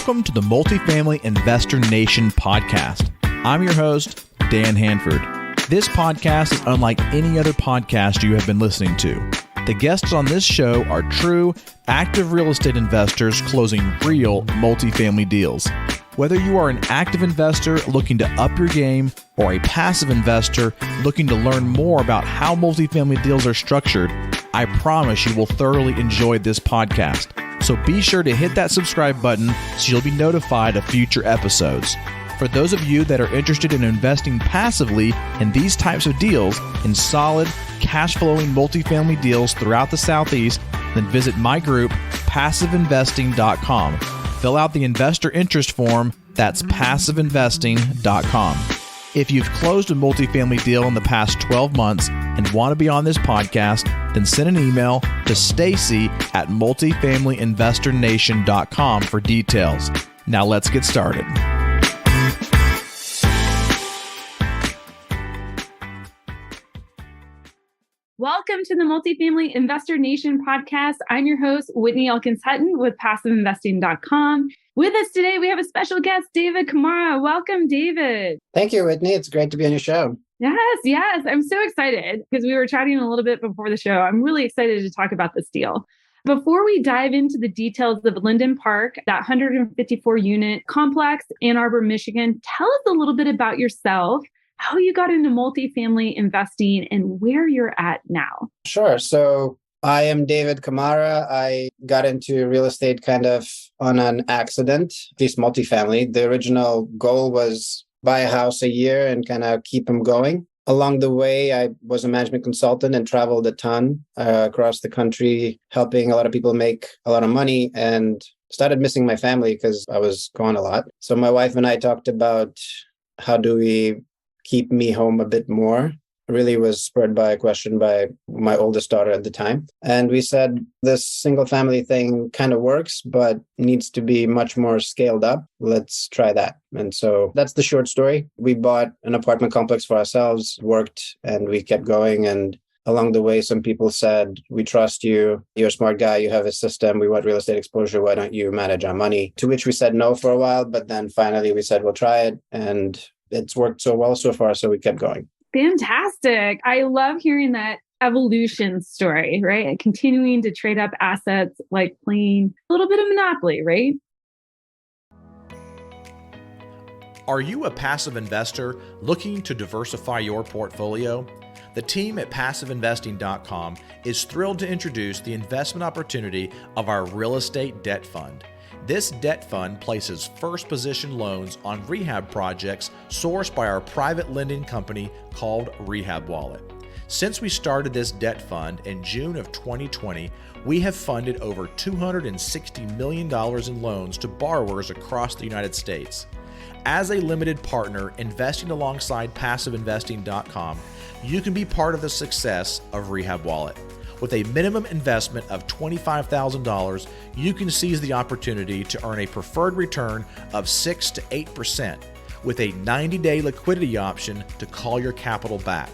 Welcome to the Multifamily Investor Nation podcast. I'm your host, Dan Hanford. This podcast is unlike any other podcast you have been listening to. The guests on this show are true, active real estate investors closing real multifamily deals. Whether you are an active investor looking to up your game or a passive investor looking to learn more about how multifamily deals are structured, I promise you will thoroughly enjoy this podcast. So be sure to hit that subscribe button so you'll be notified of future episodes. For those of you that are interested in investing passively in these types of deals, in solid, cash-flowing multifamily deals throughout the Southeast, then visit my group, PassiveInvesting.com. Fill out the investor interest form. That's PassiveInvesting.com. If you've closed a multifamily deal in the past 12 months and want to be on this podcast, then send an email to Stacy@multifamilyinvestornation.com for details. Now let's get started. Welcome to the Multifamily Investor Nation podcast. I'm your host, Whitney Elkins Hutton with PassiveInvesting.com. With us today, we have a special guest, David Kamara. Welcome, David. Thank you, Whitney. It's great to be on your show. Yes. I'm so excited because we were chatting a little bit before the show. I'm really excited to talk about this deal. Before we dive into the details of Lynden Parke, that 154-unit complex in Arbor, Michigan, tell us a little bit about yourself, how you got into multifamily investing, and where you're at now. Sure. So I am David Kamara. I got into real estate kind of on an accident, at least multifamily. The original goal was buy a house a year and kind of keep them going. Along the way, I was a management consultant and traveled a ton across the country, helping a lot of people make a lot of money, and started missing my family because I was gone a lot. So my wife and I talked about how do we keep me home a bit more. Really was spurred by a question by my oldest daughter at the time. And we said, this single family thing kind of works, but needs to be much more scaled up. Let's try that. And so that's the short story. We bought an apartment complex for ourselves, worked, and we kept going. And along the way, some people said, we trust you. You're a smart guy. You have a system. We want real estate exposure. Why don't you manage our money? To which we said no for a while. But then finally we said, we'll try it. And it's worked so well so far. So we kept going. Fantastic. I love hearing that evolution story, right? Continuing to trade up assets, like playing a little bit of Monopoly, right? Are you a passive investor looking to diversify your portfolio? The team at PassiveInvesting.com is thrilled to introduce the investment opportunity of our real estate debt fund. This debt fund places first position loans on rehab projects sourced by our private lending company called Rehab Wallet. Since we started this debt fund in June of 2020, we have funded over $260 million in loans to borrowers across the United States. As a limited partner investing alongside PassiveInvesting.com, you can be part of the success of Rehab Wallet. With a minimum investment of $25,000, you can seize the opportunity to earn a preferred return of 6 to 8% with a 90-day liquidity option to call your capital back.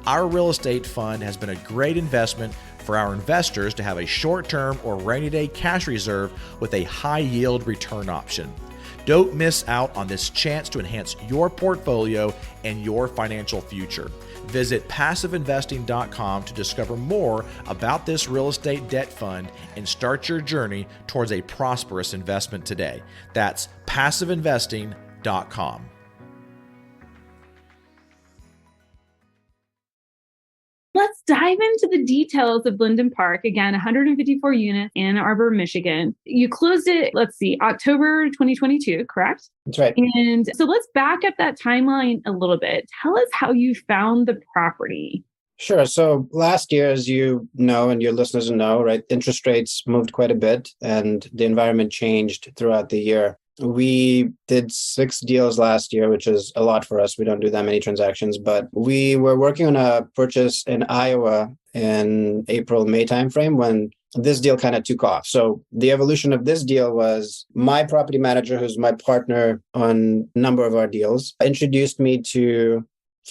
Our real estate fund has been a great investment for our investors to have a short-term or rainy-day cash reserve with a high-yield return option. Don't miss out on this chance to enhance your portfolio and your financial future. Visit PassiveInvesting.com to discover more about this real estate debt fund and start your journey towards a prosperous investment today. That's PassiveInvesting.com. Let's dive into the details of Lynden Parke. Again, 154 units in Arbor, Michigan. You closed it, October 2022, correct? That's right. And so let's back up that timeline a little bit. Tell us how you found the property. Sure. So last year, as you know, and your listeners know, right, interest rates moved quite a bit and the environment changed throughout the year. We did 6 deals last year, which is a lot for us. We don't do that many transactions, but we were working on a purchase in Iowa in April, May timeframe when this deal kind of took off. So the evolution of this deal was my property manager, who's my partner on a number of our deals, introduced me to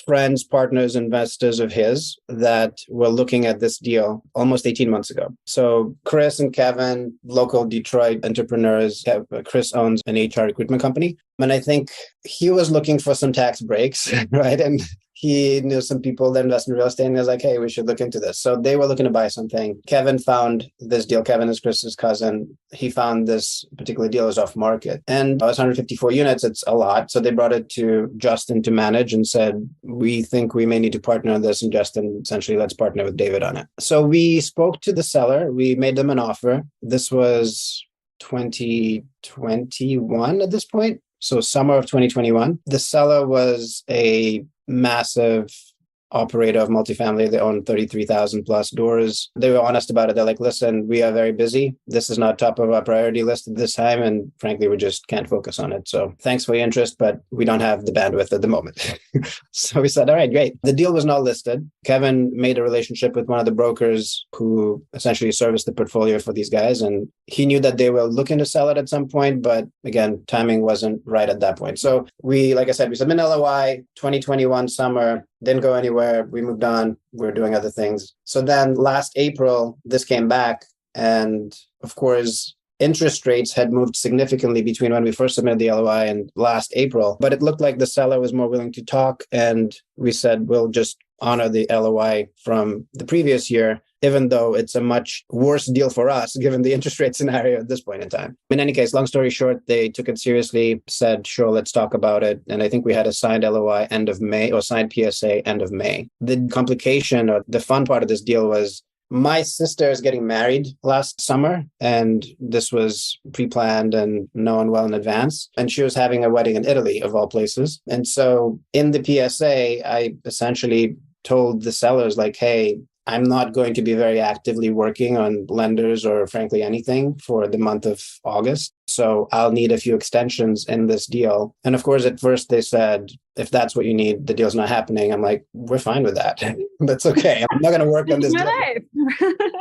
friends, partners, investors of his that were looking at this deal almost 18 months ago. So Chris and Kevin, local Detroit entrepreneurs, Chris owns an HR recruitment company. And I think he was looking for some tax breaks, right? And he knew some people that invest in real estate and was like, hey, we should look into this. So they were looking to buy something. Kevin found this deal. Kevin is Chris's cousin. He found this particular deal was off market. And it was 154 units. It's a lot. So they brought it to Justin to manage and said, we think we may need to partner on this. And Justin, essentially, let's partner with David on it. So we spoke to the seller. We made them an offer. This was 2021 at this point. So summer of 2021. The seller was a massive operator of multifamily. They own 33,000 plus doors. They were honest about it. They're like, listen, we are very busy. This is not top of our priority list at this time. And frankly, we just can't focus on it. So thanks for your interest, but we don't have the bandwidth at the moment. So we said, all right, great. The deal was not listed. Kevin made a relationship with one of the brokers who essentially serviced the portfolio for these guys. And he knew that they were looking to sell it at some point. But again, timing wasn't right at that point. So we, like I said, we submitted LOI 2021 summer. Didn't go anywhere. We moved on. We were doing other things. So then last April, this came back. And of course, interest rates had moved significantly between when we first submitted the LOI and last April. But it looked like the seller was more willing to talk. And we said, we'll just honor the LOI from the previous year, even though it's a much worse deal for us, given the interest rate scenario at this point in time. In any case, long story short, they took it seriously, said, sure, let's talk about it. And I think we had a signed LOI end of May or signed PSA end of May. The complication or the fun part of this deal was my sister is getting married last summer, and this was pre-planned and known well in advance. And she was having a wedding in Italy, of all places. And so in the PSA, I essentially told the sellers like, hey, I'm not going to be very actively working on lenders or frankly anything for the month of August. So I'll need a few extensions in this deal. And of course, at first they said, if that's what you need, the deal's not happening. I'm like, we're fine with that. That's okay. I'm not going to work on this deal.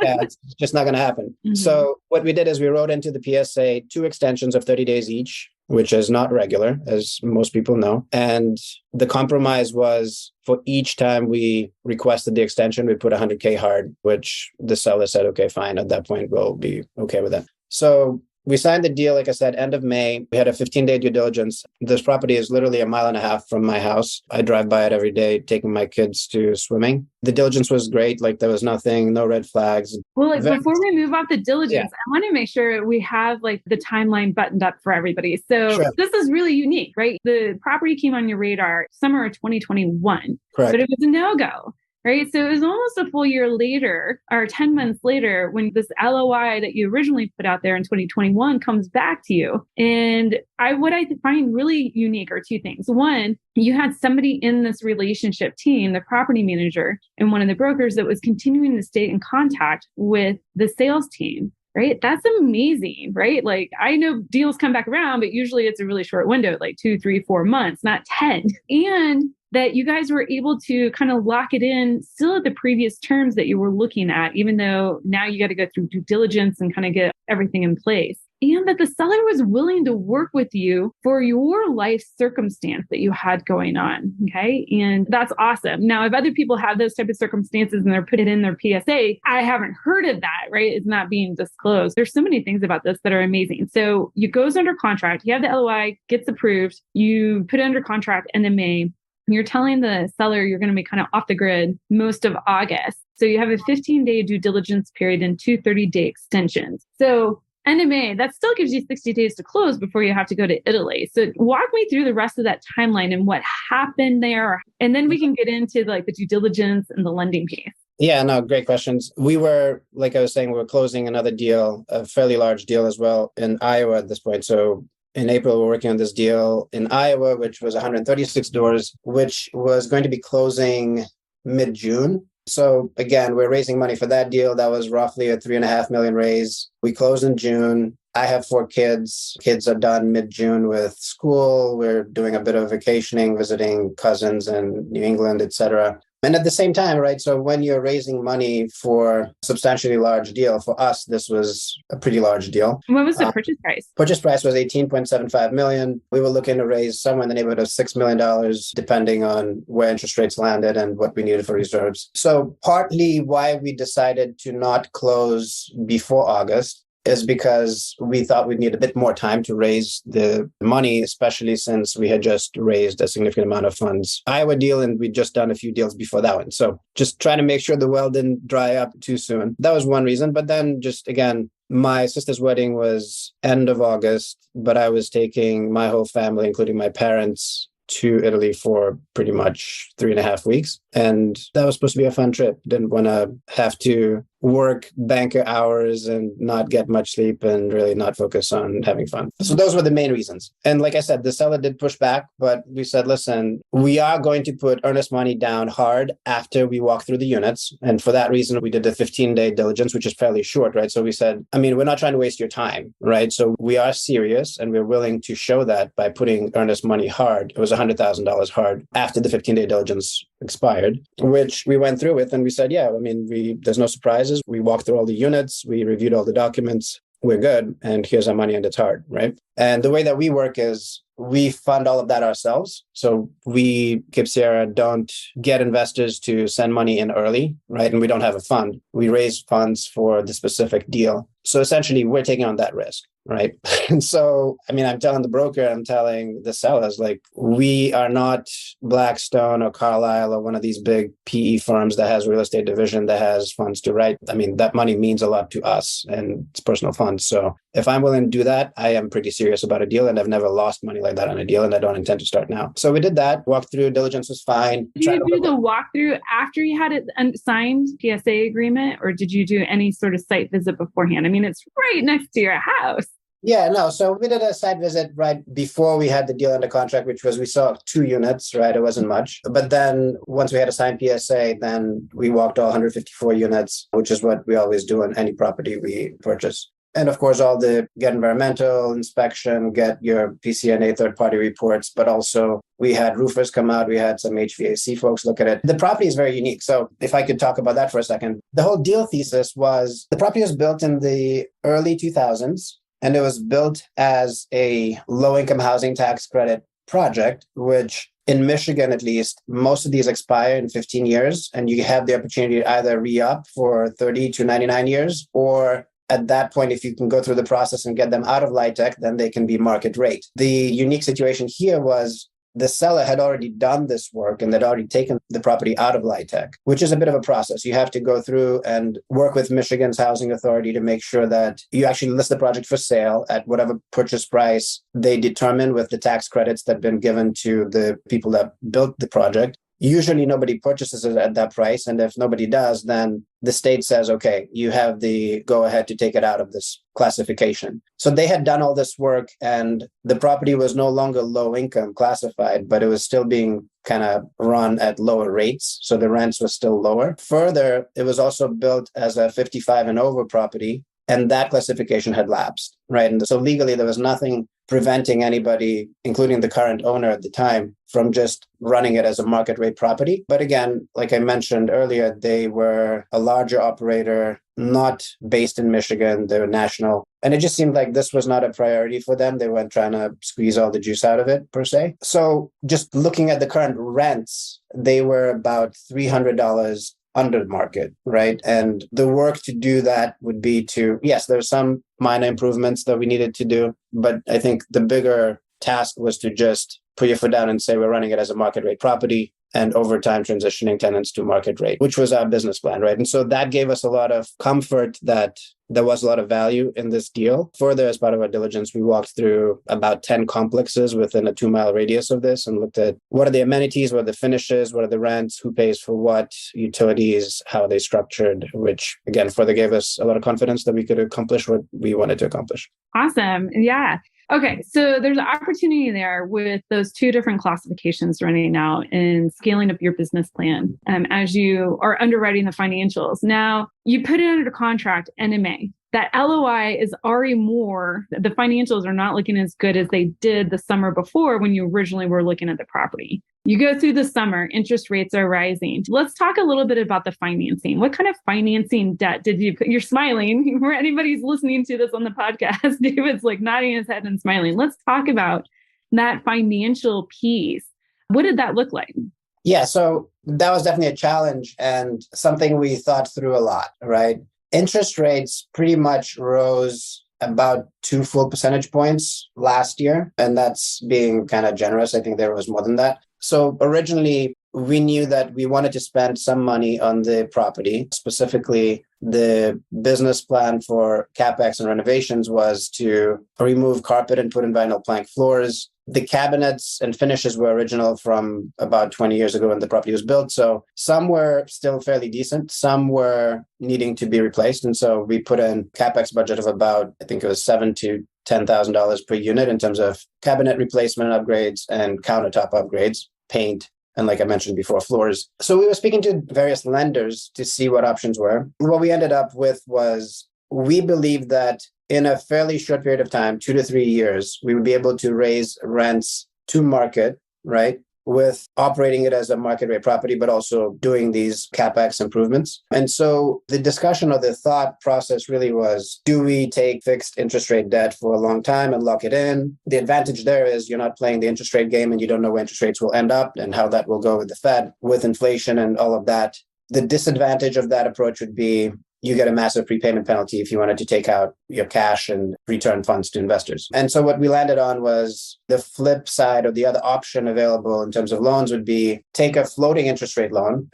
Yeah, it's just not going to happen. Mm-hmm. So what we did is we wrote into the PSA 2 extensions of 30 days each, which is not regular, as most people know. And the compromise was for each time we requested the extension, we put 100K hard, which the seller said, okay, fine. At that point, we'll be okay with that. So we signed the deal, like I said, end of May. We had a 15-day due diligence. This property is literally a mile and a half from my house. I drive by it every day, taking my kids to swimming. The diligence was great. Like there was nothing, no red flags. Well, before we move off the diligence, I want to make sure we have like the timeline buttoned up for everybody. So This is really unique, right? The property came on your radar summer of 2021, correct, but it was a no-go. Right. So it was almost a full year later or 10 months later when this LOI that you originally put out there in 2021 comes back to you. And what I find really unique are two things. One, you had somebody in this relationship team, the property manager and one of the brokers that was continuing to stay in contact with the sales team. Right. That's amazing. Right. Like I know deals come back around, but usually it's a really short window, like 2, 3, 4 months, not 10. And that you guys were able to kind of lock it in still at the previous terms that you were looking at, even though now you got to go through due diligence and kind of get everything in place. And that the seller was willing to work with you for your life circumstance that you had going on. Okay. And that's awesome. Now, if other people have those type of circumstances and they're put it in their PSA, I haven't heard of that, right? It's not being disclosed. There's so many things about this that are amazing. So it goes under contract. You have the LOI, gets approved. You put it under contract end of May. You're telling the seller you're going to be kind of off the grid most of August. So you have a 15-day due diligence period and 2 30-day extensions. So end of May, that still gives you 60 days to close before you have to go to Italy. So walk me through the rest of that timeline and what happened there. And then we can get into like the due diligence and the lending piece. Yeah, no, great questions. We were, like I was saying, we were closing another deal, a fairly large deal as well in Iowa at this point. So in April, we're working on this deal in Iowa, which was 136 doors, which was going to be closing mid-June. So again, we're raising money for that deal. That was roughly a $3.5 million raise. We closed in June. I have 4 kids. Kids are done mid-June with school. We're doing a bit of vacationing, visiting cousins in New England, etc. And at the same time, right, so when you're raising money for a substantially large deal, for us, this was a pretty large deal. What was the purchase price? Purchase price was $18.75 million. We were looking to raise somewhere in the neighborhood of $6 million, depending on where interest rates landed and what we needed for reserves. So partly why we decided to not close before August is because we thought we'd need a bit more time to raise the money, especially since we had just raised a significant amount of funds. Iowa deal, and we'd just done a few deals before that one. So just trying to make sure the well didn't dry up too soon. That was one reason. But then just again, my sister's wedding was end of August, but I was taking my whole family, including my parents, to Italy for pretty much 3.5 weeks. And that was supposed to be a fun trip. Didn't want to have to work banker hours and not get much sleep and really not focus on having fun. So those were the main reasons. And like I said, the seller did push back, but we said, listen, we are going to put earnest money down hard after we walk through the units. And for that reason, we did the 15-day diligence, which is fairly short, right? So we said, I mean, we're not trying to waste your time, right? So we are serious and we're willing to show that by putting earnest money hard. It was $100,000 hard after the 15-day diligence expired, which we went through with. And we said, yeah, I mean, there's no surprises. We walked through all the units. We reviewed all the documents. We're good. And here's our money and it's hard, right? And the way that we work is we fund all of that ourselves. So we, Cape Sierra, don't get investors to send money in early, right? And we don't have a fund. We raise funds for the specific deal. So essentially, we're taking on that risk, right? And so, I mean, I'm telling the broker, I'm telling the sellers, like, we are not Blackstone or Carlyle or one of these big PE firms that has real estate division that has funds to write. I mean, that money means a lot to us and it's personal funds. So if I'm willing to do that, I am pretty serious about a deal, and I've never lost money like that on a deal, and I don't intend to start now. So we did that. Walked through, diligence was fine. Did you do the walkthrough after you had it signed PSA agreement, or did you do any sort of site visit beforehand? I mean, it's right next to your house. Yeah, no. So we did a site visit right before we had the deal under contract, which was we saw 2 units, right? It wasn't much. But then once we had a signed PSA, then we walked all 154 units, which is what we always do on any property we purchase. And of course, all the get environmental inspection, get your PCNA third-party reports, but also we had roofers come out. We had some HVAC folks look at it. The property is very unique. So if I could talk about that for a second, the whole deal thesis was the property was built in the early 2000s, and it was built as a low-income housing tax credit project, which in Michigan, at least, most of these expire in 15 years, and you have the opportunity to either re-up for 30 to 99 years, or at that point, if you can go through the process and get them out of LIHTC, then they can be market rate. The unique situation here was the seller had already done this work and they'd already taken the property out of LIHTC, which is a bit of a process. You have to go through and work with Michigan's housing authority to make sure that you actually list the project for sale at whatever purchase price they determine with the tax credits that have been given to the people that built the project. Usually nobody purchases it at that price. And if nobody does, then the state says, okay, you have the go ahead to take it out of this classification. So they had done all this work and the property was no longer low income classified, but it was still being kind of run at lower rates. So the rents were still lower. Further, it was also built as a 55 and over property. And that classification had lapsed, right? And so legally, there was nothing preventing anybody, including the current owner at the time, from just running it as a market rate property. But again, like I mentioned earlier, they were a larger operator, not based in Michigan. They were national. And it just seemed like this was not a priority for them. They weren't trying to squeeze all the juice out of it, per se. So just looking at the current rents, they were about $300 under market, right? And the work to do that would be to, yes, there's some minor improvements that we needed to do, but I think the bigger task was to just put your foot down and say, we're running it as a market rate property and over time transitioning tenants to market rate, which was our business plan, right? And so that gave us a lot of comfort that there was a lot of value in this deal. Further, as part of our diligence, we walked through about 10 complexes within a 2-mile radius of this and looked at what are the amenities, what are the finishes, what are the rents, who pays for what, utilities, how are they structured, which again, further gave us a lot of confidence that we could accomplish what we wanted to accomplish. Awesome. Yeah. Okay, so there's an opportunity there with those 2 different classifications running now in scaling up your business plan as you are underwriting the financials. Now, you put it under contract end of May. that LOI is already more, the financials are not looking as good as they did the summer before when you originally were looking at the property. You go through the summer, interest rates are rising. Let's talk a little bit about the financing. What kind of financing debt did you put? You're smiling. For anybody who's listening to this on the podcast, David's like nodding his head and smiling. Let's talk about that financial piece. What did that look like? Yeah, so that was definitely a challenge and something we thought through a lot, right? Interest rates pretty much rose about 2 full percentage points last year. And that's being kind of generous. I think there was more than that. So originally, we knew that we wanted to spend some money on the property. Specifically, the business plan for CapEx and renovations was to remove carpet and put in vinyl plank floors. The cabinets and finishes were original from about 20 years ago when the property was built. So some were still fairly decent. Some were needing to be replaced. And so we put in CapEx budget of about, I think it was $7,000 to $10,000 per unit in terms of cabinet replacement upgrades and countertop upgrades, paint, and like I mentioned before, floors. So we were speaking to various lenders to see what options were. What we ended up with was we believed that in a fairly short period of time, 2 to 3 years, we would be able to raise rents to market, right? With operating it as a market rate property, but also doing these CapEx improvements. And so the discussion or the thought process really was, do we take fixed interest rate debt for a long time and lock it in? The advantage there is you're not playing the interest rate game and you don't know where interest rates will end up and how that will go with the Fed, with inflation and all of that. The disadvantage of that approach would be you get a massive prepayment penalty if you wanted to take out your cash and return funds to investors. And so what we landed on was the flip side, or the other option available in terms of loans would be take a floating interest rate loan,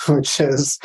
which is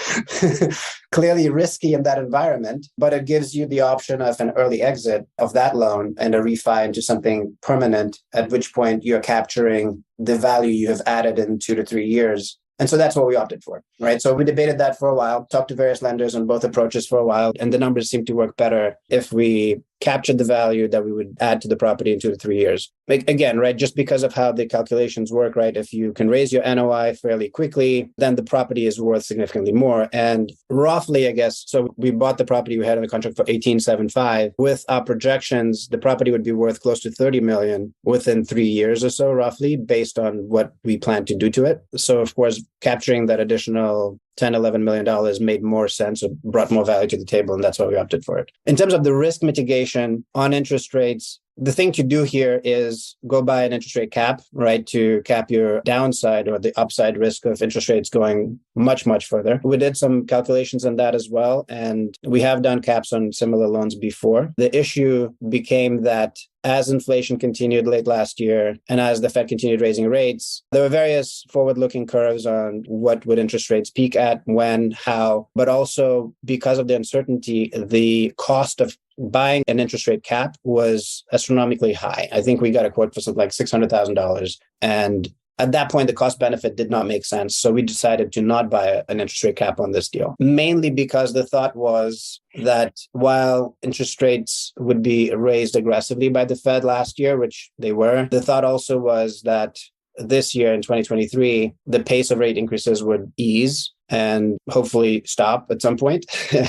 clearly risky in that environment, but it gives you the option of an early exit of that loan and a refi into something permanent, at which point you're capturing the value you have added in 2 to 3 years. And so that's what we opted for, right? So we debated that for a while, talked to various lenders on both approaches for a while, and the numbers seemed to work better if we captured the value that we would add to the property in 2 to 3 years. Again, right, just because of how the calculations work, right? If you can raise your NOI fairly quickly, then the property is worth significantly more. And roughly, I guess, so we bought the property we had in the contract for $18.75. With our projections, the property would be worth close to $30 million within 3 years or so, roughly, based on what we plan to do to it. So, of course, capturing that additional $10, $11 million made more sense, or brought more value to the table, and that's why we opted for it. In terms of the risk mitigation on interest rates, the thing to do here is go buy an interest rate cap, right, to cap your downside or the upside risk of interest rates going much, much further. We did some calculations on that as well, and we have done caps on similar loans before. The issue became that as inflation continued late last year and as the Fed continued raising rates, there were various forward-looking curves on what would interest rates peak at, when, how, but also because of the uncertainty, the cost of buying an interest rate cap was astronomically high. I think we got a quote for something like $600,000. And at that point, the cost benefit did not make sense. So we decided to not buy an interest rate cap on this deal, mainly because the thought was that while interest rates would be raised aggressively by the Fed last year, which they were, the thought also was that this year in 2023, the pace of rate increases would ease and hopefully stop at some point.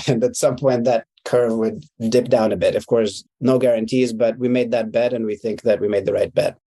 And at some point, that curve would dip down a bit. Of course, no guarantees, but we made that bet and we think that we made the right bet.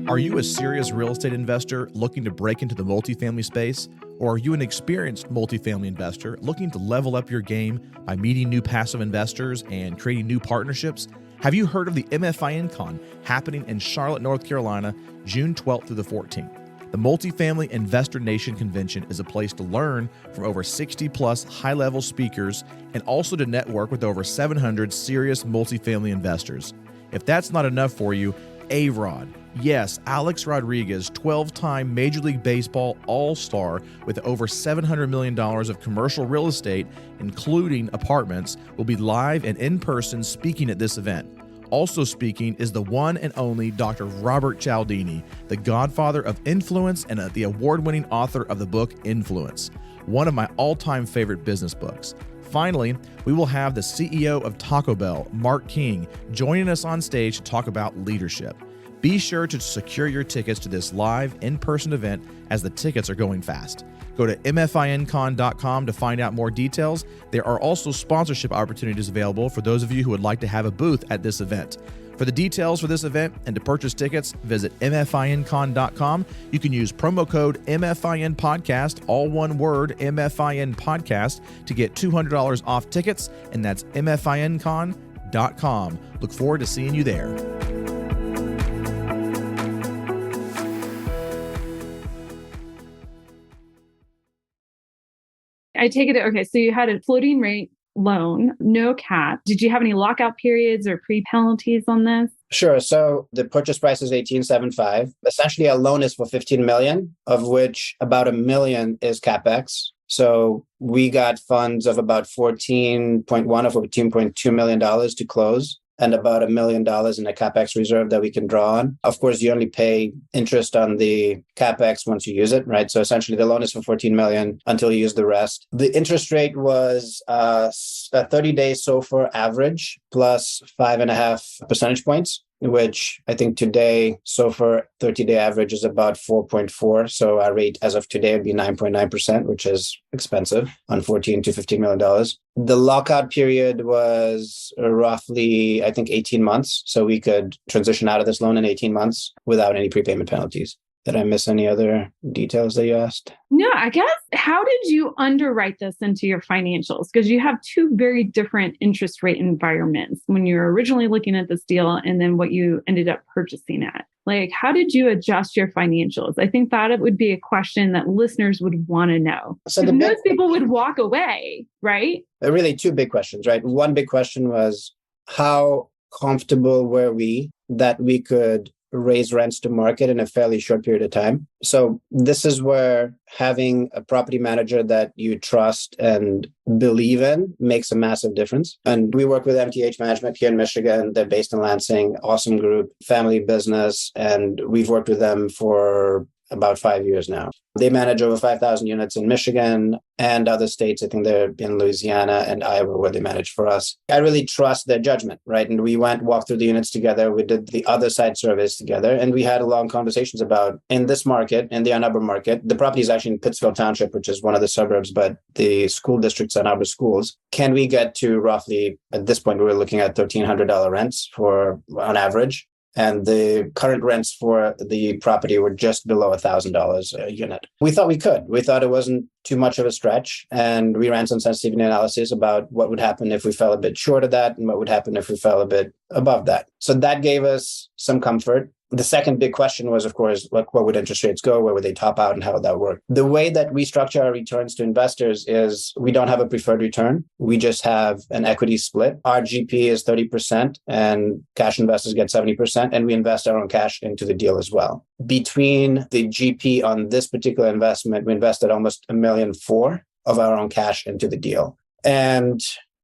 Are you a serious real estate investor looking to break into the multifamily space? Or are you an experienced multifamily investor looking to level up your game by meeting new passive investors and creating new partnerships? Have you heard of the MFINCon happening in Charlotte, North Carolina, June 12th through the 14th? The Multifamily Investor Nation Convention is a place to learn from over 60 plus high-level speakers and also to network with over 700 serious multifamily investors. If that's not enough for you, A-Rod. Yes, Alex Rodriguez, 12-time Major League Baseball All-Star with over $700 million of commercial real estate, including apartments, will be live and in person speaking at this event. Also speaking is the one and only Dr. Robert Cialdini, the godfather of influence and the award-winning author of the book Influence, one of my all-time favorite business books. Finally, we will have the CEO of Taco Bell, Mark King, joining us on stage to talk about leadership. Be sure to secure your tickets to this live in-person event as the tickets are going fast. Go to mfincon.com to find out more details. There are also sponsorship opportunities available for those of you who would like to have a booth at this event. For the details for this event and to purchase tickets, visit mfincon.com. You can use promo code MFINPodcast, all one word, MFINPodcast, to get $200 off tickets, and that's mfincon.com. Look forward to seeing you there. I take it, okay, so you had a floating rate loan, no cap. Did you have any lockout periods or pre-penalties on this? Sure. So the purchase price is 18.75. Essentially, a loan is for 15 million, of which about $1 million is CapEx. So we got funds of about 14.1 or $14.2 million to close, and about $1 million in a CapEx reserve that we can draw on. Of course, you only pay interest on the CapEx once you use it, right? So essentially, the loan is for 14 million until you use the rest. The interest rate was a 30-day SOFR average plus 5.5 percentage points, which I think today, SOFR 30-day average is about 4.4. So our rate as of today would be 9.9%, which is expensive on $14 to $15 million. The lockout period was roughly, I think, 18 months. So we could transition out of this loan in 18 months without any prepayment penalties. Did I miss any other details that you asked? No, I guess, how did you underwrite this into your financials? Because you have two very different interest rate environments when you were originally looking at this deal and then what you ended up purchasing at. Like, how did you adjust your financials? I think that it would be a question that listeners would want to know. So most people would walk away, right? Really two big questions, right? One big question was, how comfortable were we that we could raise rents to market in a fairly short period of time? So this is where having a property manager that you trust and believe in makes a massive difference. And we work with MTH Management here in Michigan. They're based in Lansing, awesome group, family business, and we've worked with them for about 5 years now. They manage over 5,000 units in Michigan and other states. I think they're in Louisiana and Iowa where they manage for us. I really trust their judgment, right? And we walked through the units together. We did the other side surveys together, and we had long conversations about, in this market, in the Ann Arbor market, the property is actually in Pittsfield Township, which is one of the suburbs, but the school district's Ann Arbor schools. Can we get to roughly, at this point, we were looking at $1,300 rents on average. And the current rents for the property were just below $1,000 a unit. We thought we could. We thought it wasn't too much of a stretch. And we ran some sensitivity analysis about what would happen if we fell a bit short of that and what would happen if we fell a bit above that. So that gave us some comfort. The second big question was, of course, what would interest rates go? Where would they top out and how would that work? The way that we structure our returns to investors is we don't have a preferred return. We just have an equity split. Our GP is 30% and cash investors get 70%. And we invest our own cash into the deal as well. Between the GP on this particular investment, we invested almost $1.4 million of our own cash into the deal. And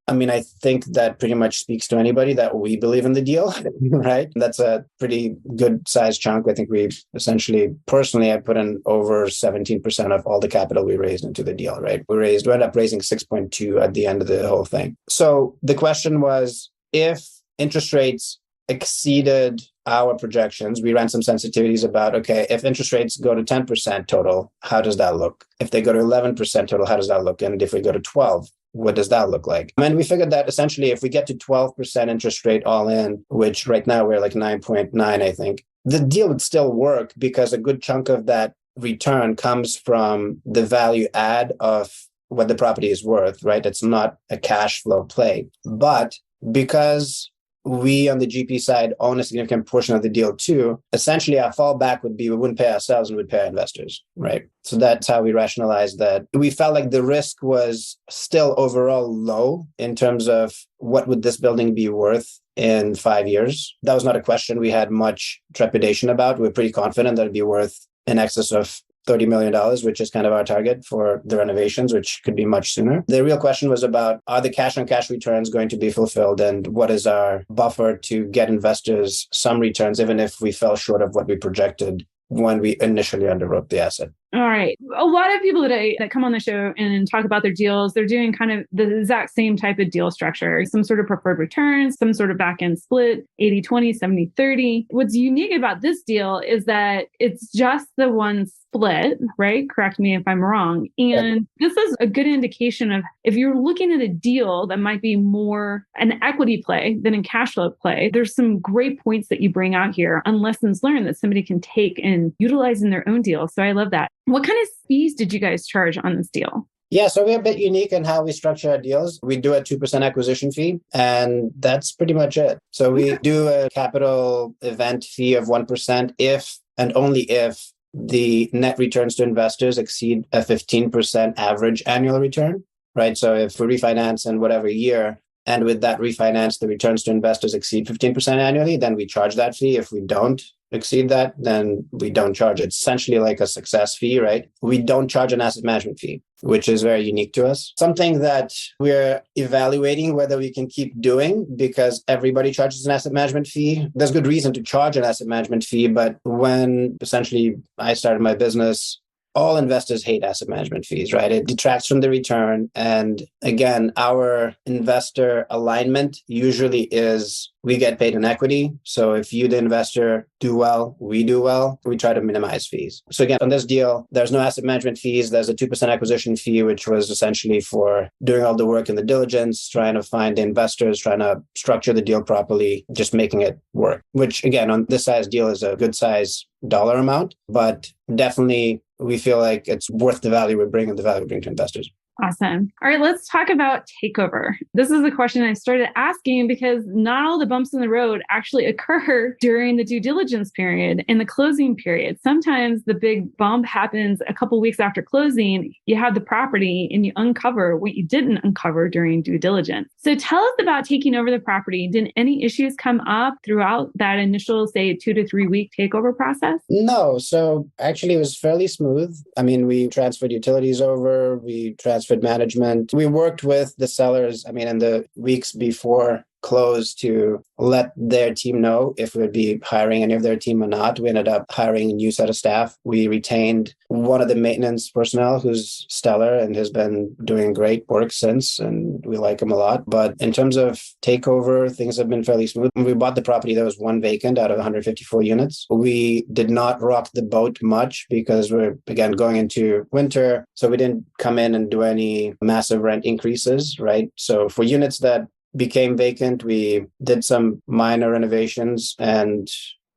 I mean, I think that pretty much speaks to anybody that we believe in the deal, right? That's a pretty good size chunk. I think we essentially, personally, I put in over 17% of all the capital we raised into the deal, right? We ended up raising 6.2 at the end of the whole thing. So the question was, if interest rates exceeded our projections, we ran some sensitivities about, okay, if interest rates go to 10% total, how does that look? If they go to 11% total, how does that look? And if we go to 12, what does that look like? And we figured that essentially if we get to 12% interest rate all in, which right now we're like 9.9, I think, the deal would still work because a good chunk of that return comes from the value add of what the property is worth, right? It's not a cash flow play. But because we on the GP side own a significant portion of the deal too, essentially our fallback would be we wouldn't pay ourselves and we'd pay our investors, right? So that's how we rationalized that. We felt like the risk was still overall low in terms of what would this building be worth in 5 years. That was not a question we had much trepidation about. We were pretty confident that it'd be worth in excess of $30 million, which is kind of our target for the renovations, which could be much sooner. The real question was about, are the cash on cash returns going to be fulfilled? And what is our buffer to get investors some returns, even if we fell short of what we projected when we initially underwrote the asset? All right. A lot of people that come on the show and talk about their deals, they're doing kind of the exact same type of deal structure, some sort of preferred returns, some sort of back end split, 80-20, 70-30. What's unique about this deal is that it's just the one split, right? Correct me if I'm wrong. And this is a good indication of if you're looking at a deal that might be more an equity play than a cash flow play, there's some great points that you bring out here on lessons learned that somebody can take and utilize in their own deal. So I love that. What kind of fees did you guys charge on this deal? Yeah, so we're a bit unique in how we structure our deals. We do a 2% acquisition fee, and that's pretty much it. So we do a capital event fee of 1% if and only if the net returns to investors exceed a 15% average annual return, right? So if we refinance in whatever year, and with that refinance, the returns to investors exceed 15% annually, then we charge that fee. If we don't exceed that, then we don't charge it. It's essentially like a success fee, right? We don't charge an asset management fee, which is very unique to us. Something that we're evaluating whether we can keep doing because everybody charges an asset management fee. There's good reason to charge an asset management fee, but when essentially I started my business, all investors hate asset management fees, right? It detracts from the return. And again, our investor alignment usually is we get paid in equity. So if you, the investor, do well, we do well, we try to minimize fees. So again, on this deal, there's no asset management fees. There's a 2% acquisition fee, which was essentially for doing all the work in the diligence, trying to find the investors, trying to structure the deal properly, just making it work, which again, on this size deal is a good size dollar amount, but definitely we feel like it's worth the value we bring and the value we bring to investors. Awesome. All right, let's talk about takeover. This is a question I started asking because not all the bumps in the road actually occur during the due diligence period and the closing period. Sometimes the big bump happens a couple of weeks after closing. You have the property and you uncover what you didn't uncover during due diligence. So tell us about taking over the property. Did any issues come up throughout that initial, say, 2 to 3 week takeover process? No. So actually it was fairly smooth. I mean, we transferred utilities over, we transferred management. We worked with the sellers, in the weeks before close to let their team know if we would be hiring any of their team or not. We ended up hiring a new set of staff. We retained one of the maintenance personnel who's stellar and has been doing great work since, and we like him a lot. But in terms of takeover, things have been fairly smooth. When we bought the property, there was one vacant out of 154 units. We did not rock the boat much because we're, again, going into winter. So we didn't come in and do any massive rent increases, right? So for units that became vacant, we did some minor renovations and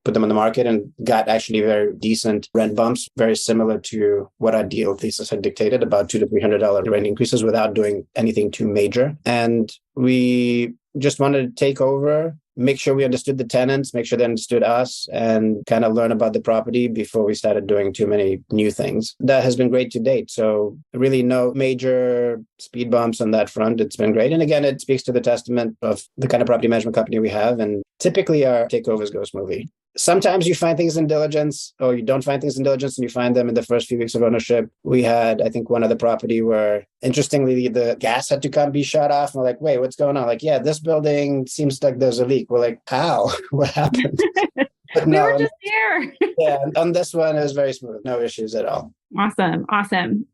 put them on the market and got actually very decent rent bumps, very similar to what our deal thesis had dictated, about $200 to $300 rent increases without doing anything too major. And we just wanted to take over, make sure we understood the tenants, make sure they understood us, and kind of learn about the property before we started doing too many new things. That has been great to date. So really no major speed bumps on that front. It's been great. And again, it speaks to the testament of the kind of property management company we have. And typically our takeovers go smoothly. Sometimes you find things in diligence or you don't find things in diligence and you find them in the first few weeks of ownership. We had, I think, one other property where, interestingly, the gas had to come be shut off. And we're like, wait, what's going on? Like, yeah, this building seems like there's a leak. We're like, how? What happened? But we no, were just here. yeah, on this one, it was very smooth. No issues at all. Awesome.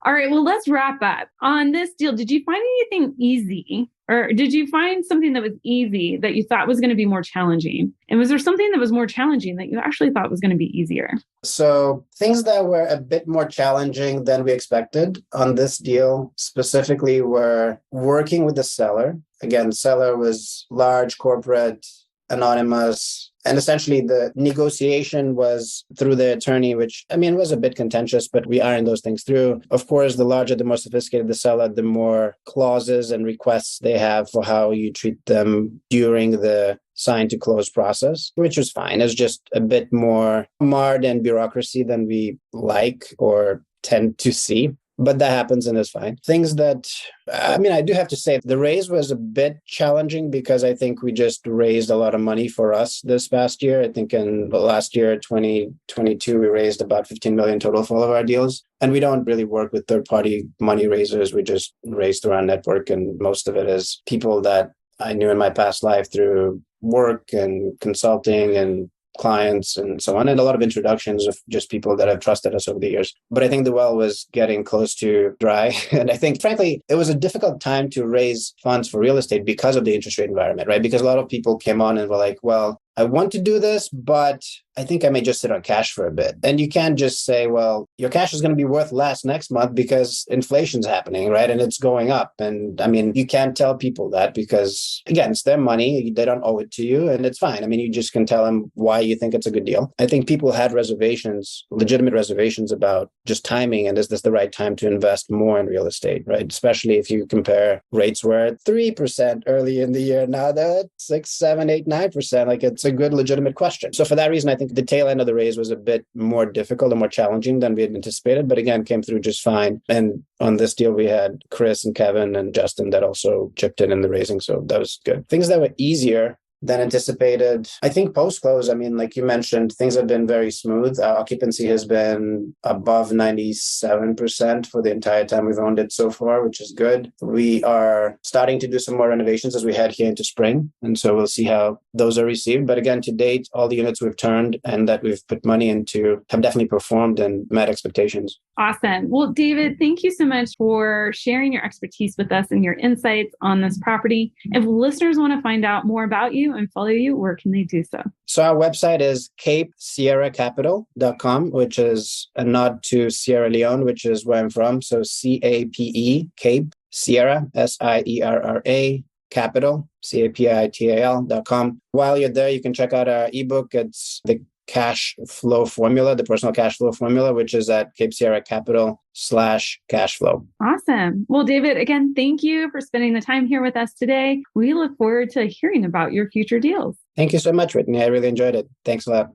All right, well, let's wrap up. On this deal, did you find anything easy? Or did you find something that was easy that you thought was going to be more challenging? And was there something that was more challenging that you actually thought was going to be easier? So things that were a bit more challenging than we expected on this deal specifically were working with the seller. Again, seller was large, corporate, anonymous. And essentially the negotiation was through the attorney, which, was a bit contentious, but we ironed those things through. Of course, the larger, the more sophisticated the seller, the more clauses and requests they have for how you treat them during the sign to close process, which was fine. It's just a bit more marred in bureaucracy than we like or tend to see. But that happens and is fine. Things that, I do have to say, the raise was a bit challenging because I think we just raised a lot of money for us this past year. I think in the last year, 2022, we raised about 15 million total for all of our deals. And we don't really work with third-party money raisers. We just raise through our network. And most of it is people that I knew in my past life through work and consulting and clients and so on, and a lot of introductions of just people that have trusted us over the years. But I think the well was getting close to dry. And I think, frankly, it was a difficult time to raise funds for real estate because of the interest rate environment, right? Because a lot of people came on and were like, well, I want to do this, but I think I may just sit on cash for a bit. And you can't just say, well, your cash is going to be worth less next month because inflation's happening, right? And it's going up. And I mean, you can't tell people that because, again, it's their money. They don't owe it to you, and it's fine. I mean, you just can tell them why you think it's a good deal. I think people had reservations, legitimate reservations about just timing. And is this the right time to invest more in real estate, right? Especially if you compare rates were at 3% early in the year. Now they're at 6, 7, 8, 9%. Like, it's a good, legitimate question. So for that reason, I think the tail end of the raise was a bit more difficult and more challenging than we had anticipated, but again, came through just fine. And on this deal, we had Chris and Kevin and Justin that also chipped in the raising. So that was good. Things that were easier than anticipated. I think post-close, I mean, like you mentioned, things have been very smooth. Our occupancy has been above 97% for the entire time we've owned it so far, which is good. We are starting to do some more renovations as we head here into spring. And so we'll see how those are received. But again, to date, all the units we've turned and that we've put money into have definitely performed and met expectations. Awesome. Well, David, thank you so much for sharing your expertise with us and your insights on this property. If listeners want to find out more about you and follow you, where can they do so? So our website is capesierracapital.com, which is a nod to Sierra Leone, which is where I'm from. So CAPE, Cape, Sierra, SIERRA, Capital, CAPITAL.com. While you're there, you can check out our ebook. It's the cash flow formula, the personal cash flow formula, which is at Cape Sierra Capital /cash flow. Awesome. Well, David, again, thank you for spending the time here with us today. We look forward to hearing about your future deals. Thank you so much, Whitney. I really enjoyed it. Thanks a lot.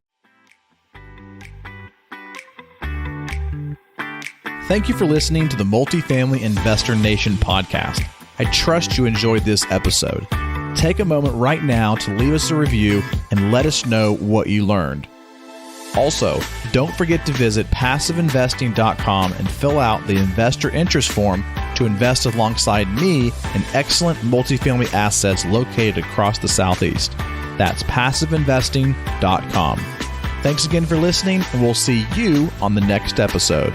Thank you for listening to the Multifamily Investor Nation podcast. I trust you enjoyed this episode. Take a moment right now to leave us a review and let us know what you learned. Also, don't forget to visit passiveinvesting.com and fill out the investor interest form to invest alongside me in excellent multifamily assets located across the Southeast. That's passiveinvesting.com. Thanks again for listening, and we'll see you on the next episode.